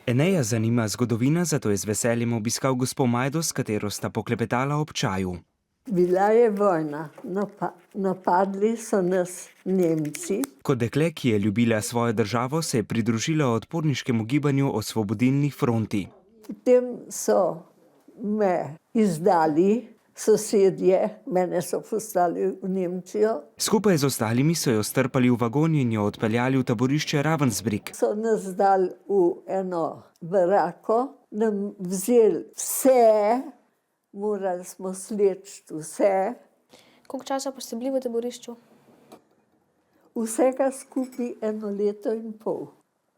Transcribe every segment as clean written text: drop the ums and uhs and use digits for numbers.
Eneja zanima zgodovina, zato je z veseljem obiskal gospo Majdo, s katero sta poklepetala ob čaju. Bila je vojna, napadli so nas Nemci. Kot dekle, ki je ljubila svojo državo, se je pridružila odporniškemu gibanju Osvobodilni fronti. Potem so me izdali sosedje, mene so poslali v Nemčijo. Skupaj z ostalimi so jo strpali v vagon in jo odpeljali v taborišče Ravensbrück. So nas dali v eno barako, nam vzeli vse, morali smo sleči vse. Koliko časa pa ste bili v taborišču? Vsega skupaj 1 leto in pol.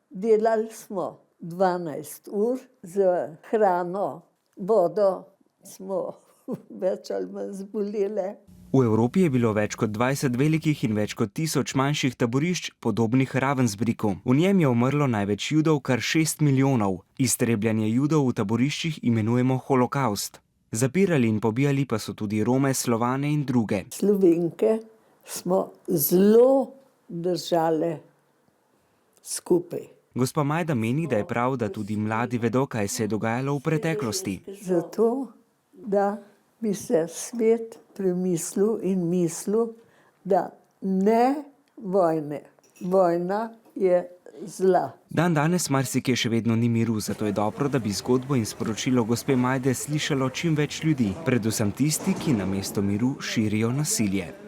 Delali smo 12 ur, z hrano, vodo smo več ali manj zbolele. V Evropi je bilo več kot 20 velikih in več kot 1000 manjših taborišč, podobnih Ravensbrücku. V njem je umrlo največ Judov, kar 6 milijonov. Iztrebljanje Judov v taboriščih imenujemo holokavst. Zapirali in pobijali pa so tudi Rome, Slovane in druge. Slovenke smo zelo držale skupaj. Gospa Majda meni, da je prav, da tudi mladi vedo, kaj se je dogajalo v preteklosti. Zato, da bi se svet premislil in mislil, da ne vojne. Vojna je zla. Danes marsikje še vedno ni miru, zato je dobro, da bi zgodbo in sporočilo gospe Majde slišalo čim več ljudi, predvsem tisti, ki namesto miru širijo nasilje.